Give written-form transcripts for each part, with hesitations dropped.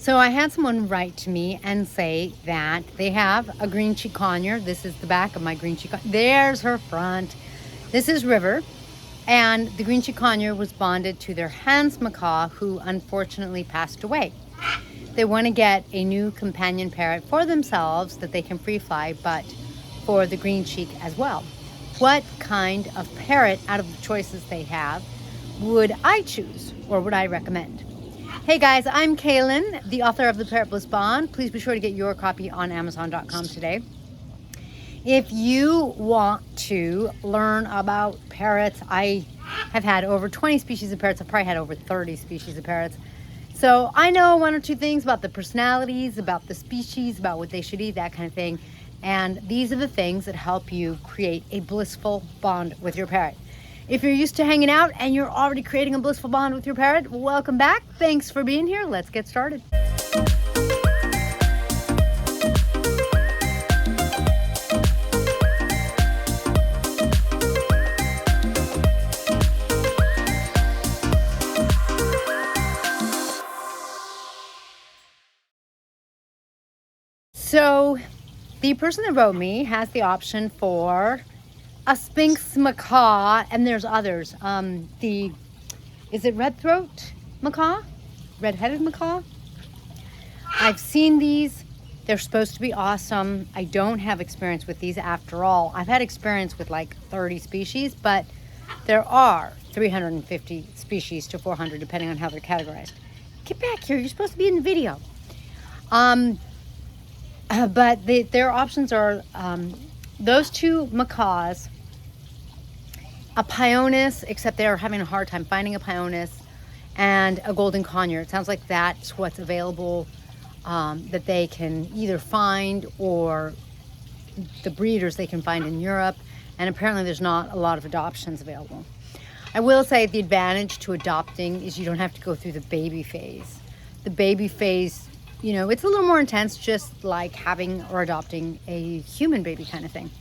So I had someone write to me and say that they have a Green-cheek Conure. This is the back of my Green-cheek Conure. There's her front. This is River. And the Green-cheek Conure was bonded to their Hans Macaw, who unfortunately passed away. They want to get a new companion parrot for themselves that they can free fly, but for the Green-cheek as well. What kind of parrot out of the choices they have would I choose, or would I recommend? Hey guys, I'm Kaylin, the author of the Parrot Bliss Bond. Please be sure to get your copy on Amazon.com today. If you want to learn about parrots, I have had over 20 species of parrots. I've probably had over 30 species of parrots. So I know one or two things about the personalities, about the species, about what they should eat, that kind of thing. And these are the things that help you create a blissful bond with your parrot. If you're used to hanging out and you're already creating a blissful bond with your parrot, welcome back. Thanks for being here. Let's get started. So the person that wrote me has the option for a Spinx macaw, and there's others. Is it red-throat macaw? Red-headed macaw? I've seen these. They're supposed to be awesome. I don't have experience with these after all. I've had experience with like 30 species, but there are 350 species to 400, depending on how they're categorized. Get back here, you're supposed to be in the video. But their options are those two macaws, a Pionus, except they're having a hard time finding a Pionus, and a Golden Conure. It sounds like that's what's available that they can either find, or the breeders they can find in Europe, and apparently there's not a lot of adoptions available. I will say the advantage to adopting is you don't have to go through the baby phase. The baby phase, you know, it's a little more intense, just like having or adopting a human baby kind of thing.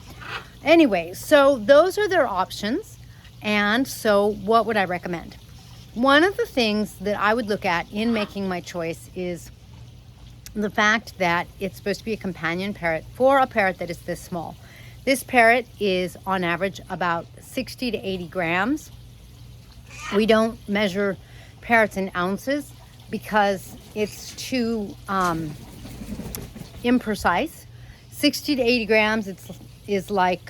Anyway, so those are their options. And so what would I recommend? One of the things that I would look at in making my choice is the fact that it's supposed to be a companion parrot for a parrot that is this small. This parrot is on average about 60 to 80 grams. We don't measure parrots in ounces because it's too imprecise. 60 to 80 grams is like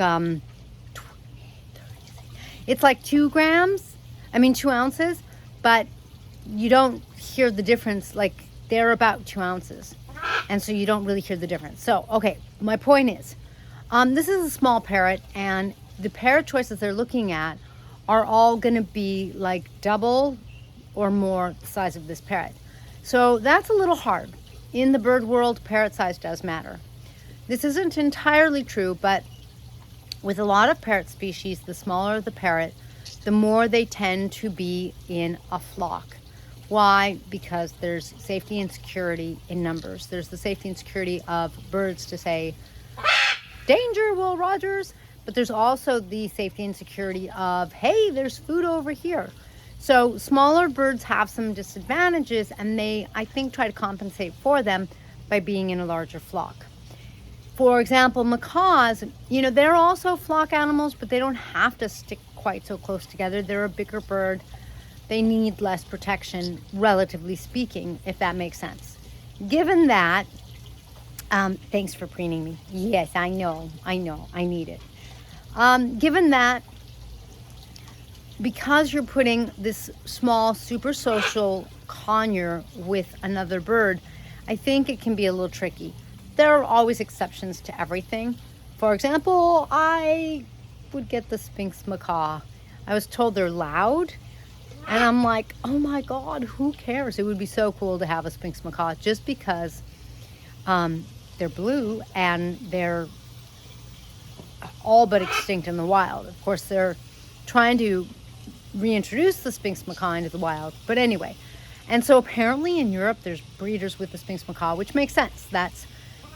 it's like 2 ounces, but you don't hear the difference. Like, they're about 2 ounces, and so you don't really hear the difference. So okay, my point is, this is a small parrot, and the parrot choices they're looking at are all going to be like double or more the size of this parrot. So that's a little hard. In the bird world, parrot size does matter. This isn't entirely true, but with a lot of parrot species, the smaller the parrot, the more they tend to be in a flock. Why? Because there's safety and security in numbers. There's the safety and security of birds to say, danger, Will Rogers, but there's also the safety and security of, hey, there's food over here. So smaller birds have some disadvantages, and they, I think, try to compensate for them by being in a larger flock. For example, macaws, you know, they're also flock animals, but they don't have to stick quite so close together. They're a bigger bird. They need less protection, relatively speaking, if that makes sense. Given that, thanks for preening me. Yes, I know, I need it. Given that, because you're putting this small, super social conure with another bird, I think it can be a little tricky. There are always exceptions to everything. For example, I would get the Spinx macaw. I was told they're loud, and I'm like, oh my God, who cares? It would be so cool to have a Spinx macaw, just because they're blue and they're all but extinct in the wild. Of course, they're trying to reintroduce the Spinx macaw into the wild, but anyway. And so apparently in Europe, there's breeders with the Spinx macaw, which makes sense. That's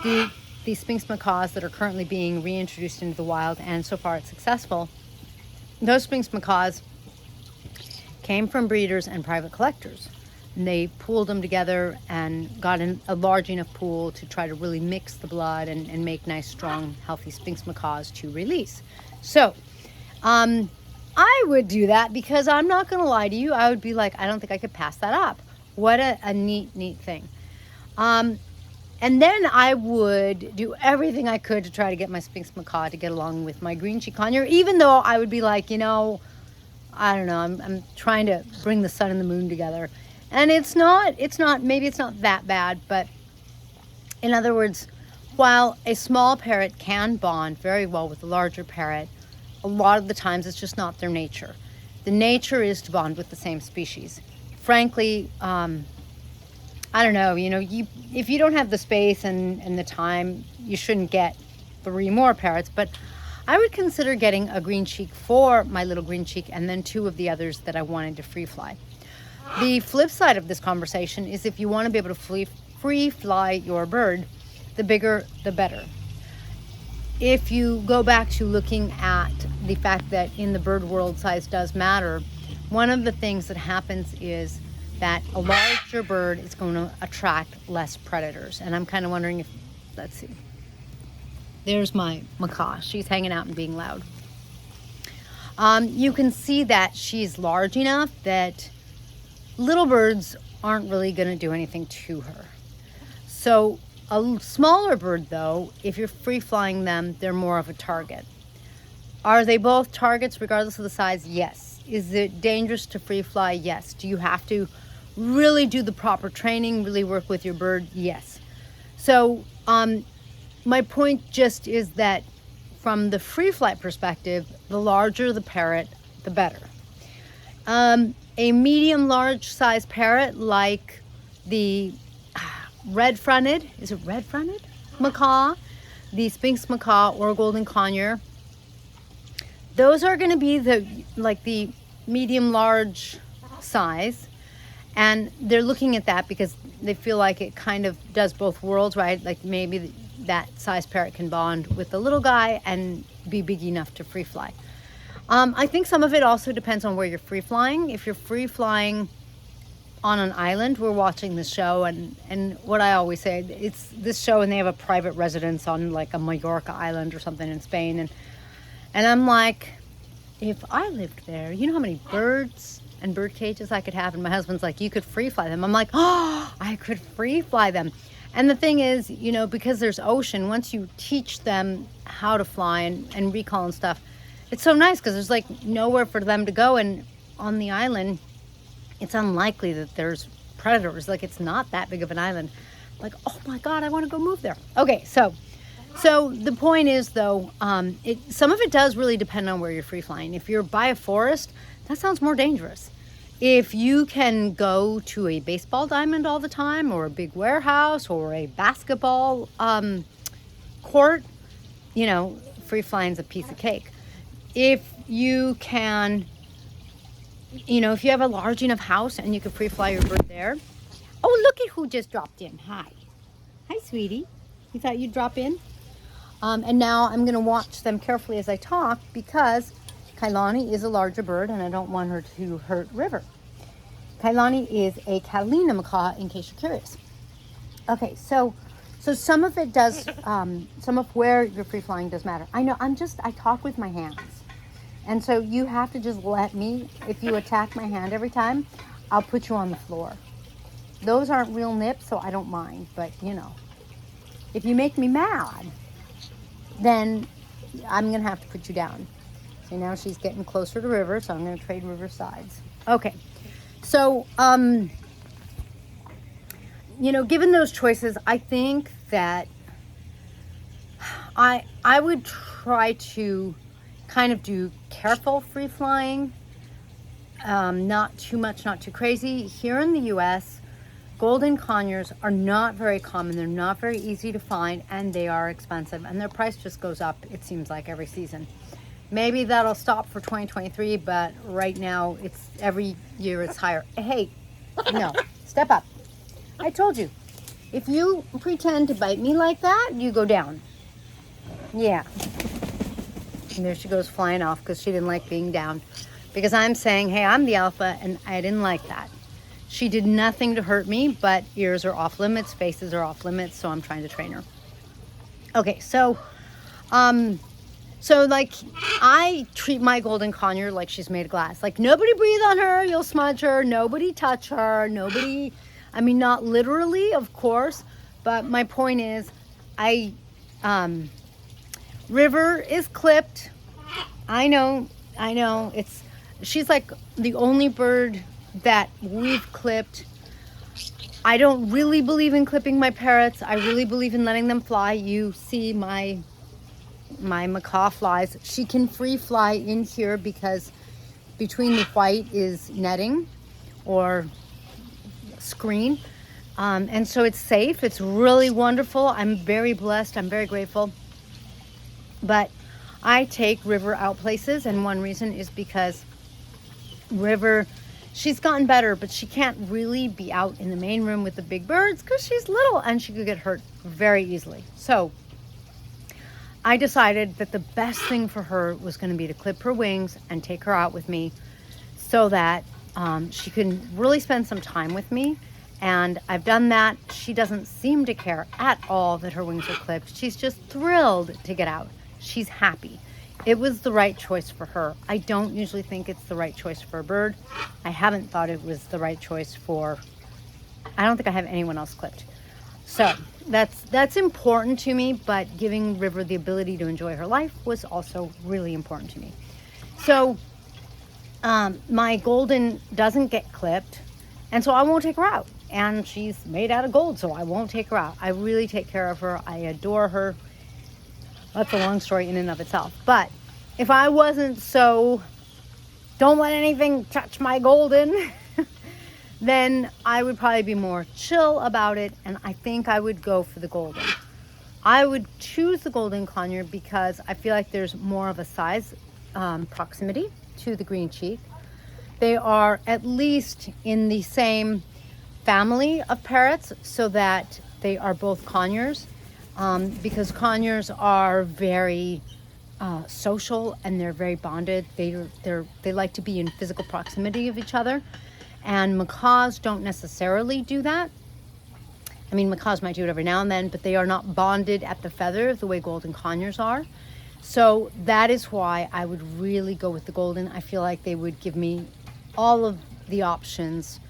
the Spinx macaws that are currently being reintroduced into the wild, and so far it's successful. Those Spinx macaws came from breeders and private collectors. And they pooled them together and got a large enough pool to try to really mix the blood and make nice, strong, healthy Spinx macaws to release. So, I would do that because I'm not going to lie to you. I would be like, I don't think I could pass that up. What a neat thing. And then I would do everything I could to try to get my Spinx macaw to get along with my Green-cheek Conure, even though I would be like, you know, I don't know, I'm trying to bring the sun and the moon together. And maybe it's not that bad, but in other words, while a small parrot can bond very well with a larger parrot, a lot of the times it's just not their nature. The nature is to bond with the same species. Frankly, I don't know, you know, if you don't have the space and the time, you shouldn't get 3 more parrots, but I would consider getting a green-cheek for my little green-cheek and then 2 of the others that I wanted to free fly. The flip side of this conversation is if you want to be able to free fly your bird, the bigger the better. If you go back to looking at the fact that in the bird world size does matter, one of the things that happens is that a larger bird is going to attract less predators. And I'm kind of wondering if, let's see, there's my macaw. She's hanging out and being loud. You can see that she's large enough that little birds aren't really going to do anything to her. So a smaller bird, though, if you're free flying them, they're more of a target. Are they both targets regardless of the size? Yes. Is it dangerous to free fly? Yes. Do you have to really do the proper training, really work with your bird? Yes. So my point just is that from the free flight perspective, the larger the parrot, the better. A medium large size parrot like the red-fronted, is it red-fronted macaw, the Spinx macaw or Golden Conure, those are going to be the medium large size, and they're looking at that because they feel like it kind of does both worlds, right? Like maybe that size parrot can bond with the little guy and be big enough to free fly. I think some of it also depends on where you're free flying. If you're free flying on an island, we're watching this show, and what I always say, it's this show and they have a private residence on like a Mallorca island or something in Spain, and I'm like, if I lived there, you know how many birds and bird cages I could have? And my husband's like, you could free fly them. I'm like, oh, I could free fly them. And the thing is, you know, because there's ocean, once you teach them how to fly and recall and stuff, it's so nice because there's like nowhere for them to go. And on the island, it's unlikely that there's predators. Like it's not that big of an island. Like, oh my God, I want to go move there. Okay, so the point is though, some of it does really depend on where you're free flying. If you're by a forest, that sounds more dangerous. If you can go to a baseball diamond all the time, or a big warehouse, or a basketball court, you know, free flying's a piece of cake. If you can, you know, if you have a large enough house and you can free fly your bird there. Oh, look at who just dropped in. Hi, sweetie. You thought you'd drop in? And now I'm going to watch them carefully as I talk because Kailani is a larger bird and I don't want her to hurt River. Kailani is a Catalina macaw, in case you're curious. Okay, so some of it does, some of where you're free flying does matter. I know, I talk with my hands. And so you have to just let me, if you attack my hand every time, I'll put you on the floor. Those aren't real nips, so I don't mind, but you know, if you make me mad, then I'm going to have to put you down. So now she's getting closer to River, so I'm going to trade River sides. Okay, so, you know, given those choices, I think that I would try to kind of do careful free flying, not too much, not too crazy. Here in the US, Golden Conures are not very common. They're not very easy to find, and they are expensive, and their price just goes up, it seems like, every season. Maybe that'll stop for 2023, but right now, it's every year it's higher. Hey, no, step up. I told you, if you pretend to bite me like that, you go down. Yeah. And there she goes flying off because she didn't like being down. Because I'm saying, hey, I'm the alpha, and I didn't like that. She did nothing to hurt me, but ears are off limits, faces are off limits, so I'm trying to train her. Okay, so like I treat my Golden Conure like she's made of glass. Like nobody breathe on her, you'll smudge her, nobody touch her, nobody, I mean, not literally, of course, but my point is River is clipped. I know, she's like the only bird that we've clipped. I don't really believe in clipping my parrots. I really believe in letting them fly. You see my macaw flies. She can free fly in here because between the white is netting or screen. And so it's safe. It's really wonderful. I'm very blessed. I'm very grateful. But I take River out places, and one reason is because River, she's gotten better, but she can't really be out in the main room with the big birds because she's little and she could get hurt very easily. So I decided that the best thing for her was going to be to clip her wings and take her out with me so that she can really spend some time with me. And I've done that. She doesn't seem to care at all that her wings are clipped. She's just thrilled to get out. She's happy. It was the right choice for her. I don't usually think it's the right choice for a bird. I haven't thought it was the right choice for, I don't think I have anyone else clipped. So that's important to me, but giving River the ability to enjoy her life was also really important to me. So my Golden doesn't get clipped, and so I won't take her out. And she's made out of gold, so I won't take her out. I really take care of her. I adore her. That's a long story in and of itself. But if I wasn't so, don't let anything touch my Golden, then I would probably be more chill about it. And I think I would go for the Golden. I would choose the Golden Conure because I feel like there's more of a size proximity to the Green-cheek. They are at least in the same family of parrots, so that they are both conures. Because conures are very social and they're very bonded. They like to be in physical proximity of each other, and macaws don't necessarily do that. I mean, macaws might do it every now and then, but they are not bonded at the feather the way Golden Conures are. So that is why I would really go with the Golden. I feel like they would give me all of the options,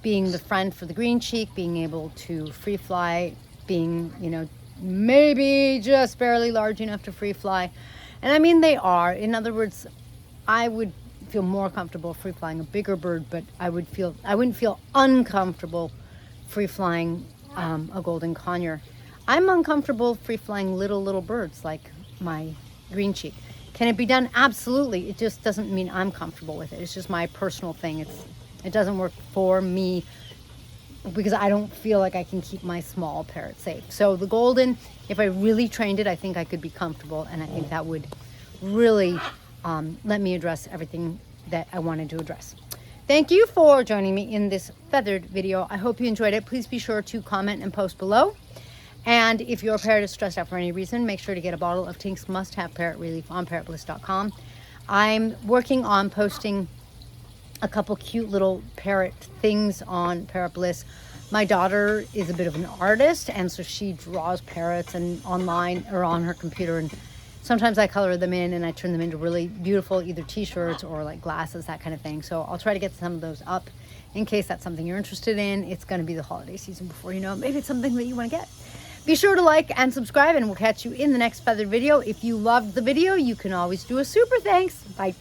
being the friend for the Green-cheek, being able to free fly, being, you know, maybe just barely large enough to free fly. And I mean, they are. In other words, I would feel more comfortable free flying a bigger bird, but I wouldn't feel uncomfortable free flying a Golden Conure. I'm uncomfortable free flying little birds like my Green-cheek. Can it be done? Absolutely. It just doesn't mean I'm comfortable with it. It's just my personal thing. It doesn't work for me because I don't feel like I can keep my small parrot safe. So the Golden, if I really trained it, I think I could be comfortable, and I think that would really let me address everything that I wanted to address. Thank you for joining me in this feathered video. I hope you enjoyed it. Please be sure to comment and post below. And if your parrot is stressed out for any reason, make sure to get a bottle of Tink's Must Have Parrot Relief on parrotbliss.com. I'm working on posting a couple cute little parrot things on Parrot Bliss. My daughter is a bit of an artist, and so she draws parrots and online or on her computer, and sometimes I color them in and I turn them into really beautiful either t-shirts or like glasses, that kind of thing. So I'll try to get some of those up in case that's something you're interested in. It's going to be the holiday season before you know it. Maybe it's something that you want to get. Be sure to like and subscribe, and we'll catch you in the next feathered video. If you loved the video, you can always do a super thanks. Bye.